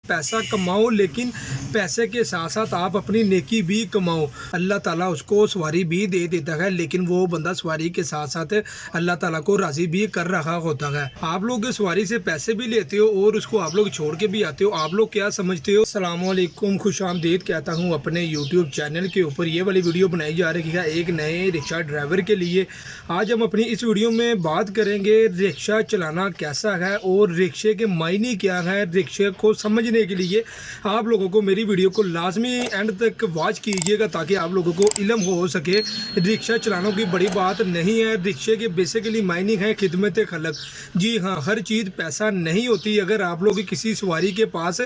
पैसा कमाओ लेकिन पैसे के साथ साथ आप अपनी नेकी भी कमाओ। अल्लाह ताला उसको सवारी भी दे देता है, लेकिन वो बंदा सवारी के साथ साथ अल्लाह ताला को राज़ी भी कर रहा होता है। आप लोग सवारी से पैसे भी लेते हो और उसको आप लोग छोड़ के भी आते हो। आप लोग क्या समझते हो? अस्सलाम वालेकुम, खुशामदीद कहता हूँ अपने यूट्यूब चैनल के ऊपर। ये वाली वीडियो बनाई जा रही है एक नए रिक्शा ड्राइवर के लिए। आज हम अपनी इस वीडियो में बात करेंगे रिक्शा चलाना कैसा है और रिक्शे के मायने क्या है। रिक्शे को समझने के लिए आप लोगों को मेरी वीडियो को लाजमी एंड तक वॉच कीजिएगा ताकि आप लोगों को इल्म हो सके। रिक्शा चलाना की बड़ी बात नहीं है। रिक्शे के बेसिकली मायने है खिदमत खलक। जी हाँ, हर चीज़ पैसा नहीं होती। अगर आप लोग किसी सवारी के पास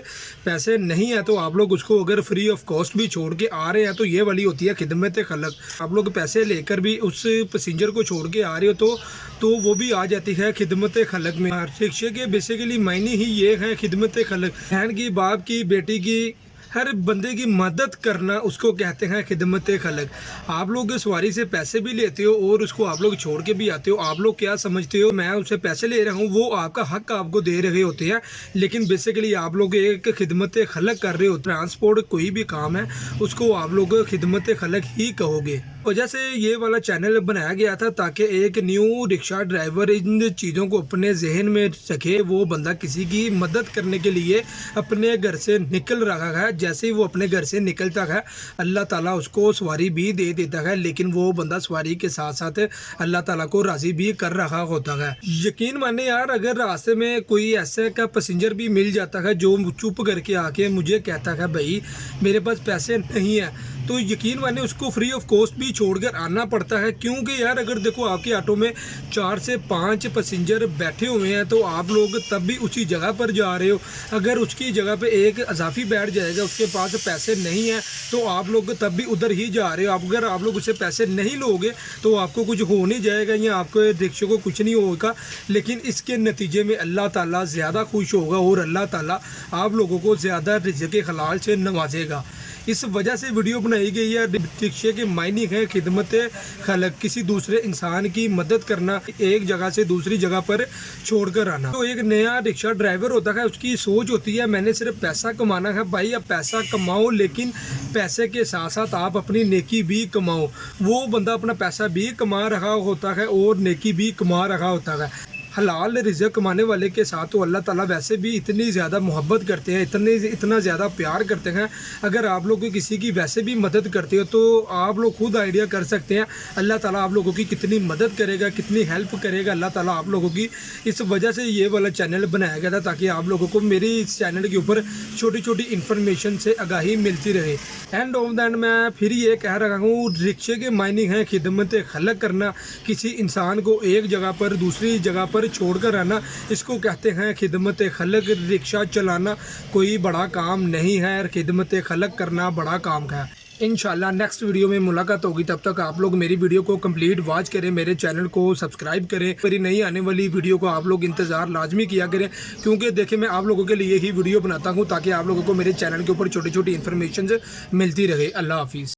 पैसे नहीं है तो आप लोग उसको अगर फ्री ऑफ कॉस्ट भी छोड़ के आ रहे हैं तो ये वाली होती है खिदमत खलक। आप लोग पैसे लेकर भी उस पैसेंजर को छोड़ के आ रहे हो तो वो भी आ जाती है खिदमत खलक में। रिक्शे के बेसिकली मायने ही ये है खिदमत खलक। बहन की, बाप की, बेटी की, हर बंदे की मदद करना उसको कहते हैं खिदमत खलक। आप लोग सवारी से पैसे भी लेते हो और उसको आप लोग छोड़ के भी आते हो। आप लोग क्या समझते हो मैं उससे पैसे ले रहा हूँ, वो आपका हक आपको दे रहे होते हैं, लेकिन बेसिकली आप लोग एक खिदमत खलक कर रहे हो। ट्रांसपोर्ट कोई भी काम है उसको आप लोग खिदमत खलक ही कहोगे। वजह से ये वाला चैनल बनाया गया था ताकि एक न्यू रिक्शा ड्राइवर इन चीज़ों को अपने जहन में रखे। वो बंदा किसी की मदद करने के लिए अपने घर से निकल रहा है, जैसे ही वो अपने घर से निकलता है अल्लाह ताला उसको सवारी भी दे देता है, लेकिन वो बंदा सवारी के साथ साथ अल्लाह ताला को राज़ी भी कर रहा होता है। यकीन माने यार, अगर रास्ते में कोई ऐसे का पैसेंजर भी मिल जाता है जो चुप करके आके मुझे कहता है भाई मेरे पास पैसे नहीं है, तो यकीन माने उसको फ्री ऑफ कॉस्ट भी छोड़कर आना पड़ता है। क्योंकि यार अगर देखो आपके ऑटो में 4 से 5 पैसेंजर बैठे हुए हैं तो आप लोग तब भी उसी जगह पर जा रहे हो। अगर उसकी जगह पे एक अजाफी बैठ जाएगा, उसके पास पैसे नहीं है, तो आप लोग तब भी उधर ही जा रहे हो। अगर आप लोग उससे पैसे नहीं लोगे तो आपको कुछ हो नहीं जाएगा या आपको रिक्शे को कुछ नहीं होगा, लेकिन इसके नतीजे में अल्लाह ताला ज़्यादा खुश होगा और अल्लाह ताला आप लोगों को ज़्यादा रिज़्क़ हलाल से नवाजेगा। इस वजह से वीडियो बनाई गई है। रिक्शे के मायने हैं खिदमत खलक, किसी दूसरे इंसान की मदद करना, एक जगह से दूसरी जगह पर छोड़कर आना। तो एक नया रिक्शा ड्राइवर होता है, उसकी सोच होती है मैंने सिर्फ पैसा कमाना है। भाई आप पैसा कमाओ लेकिन पैसे के साथ साथ आप अपनी नेकी भी कमाओ। वो बंदा अपना पैसा भी कमा रहा होता है और नेकी भी कमा रहा होता है। हलाल रिज़्क़ कमाने वाले के साथ तो अल्लाह ताला वैसे भी इतनी ज़्यादा मोहब्बत करते हैं, इतना ज़्यादा प्यार करते हैं। अगर आप लोग किसी की वैसे भी मदद करते हो तो आप लोग खुद आइडिया कर सकते हैं अल्लाह ताला आप लोगों की कितनी मदद करेगा, कितनी हेल्प करेगा अल्लाह ताला आप लोगों की। इस वजह से ये वाला चैनल बनाया गया था ताकि आप लोगों को मेरी इस चैनल के ऊपर छोटी छोटी इन्फॉर्मेशन से आगाही मिलती रहे। एंड ऑफ द एंड मैं फिर ये कह रहा हूँ, रिक्शे के मायने हैं खिदमत खलक करना। किसी इंसान को एक जगह पर दूसरी जगह पर छोड़कर आना, इसको कहते हैं खिदमत खलक। रिक्शा चलाना कोई बड़ा काम नहीं है, खिदमत खलक करना बड़ा काम है। इंशाल्लाह नेक्स्ट वीडियो में मुलाकात होगी। तब तक आप लोग मेरी वीडियो को कंप्लीट वॉच करें, मेरे चैनल को सब्सक्राइब करें। मेरी नई आने वाली वीडियो को आप लोग इंतज़ार लाजमी किया करें, क्योंकि देखिए मैं आप लोगों के लिए ही वीडियो बनाता हूँ ताकि आप लोगों को मेरे चैनल के ऊपर छोटी छोटी इन्फॉर्मेशन मिलती रहे। अल्लाह हाफिज़।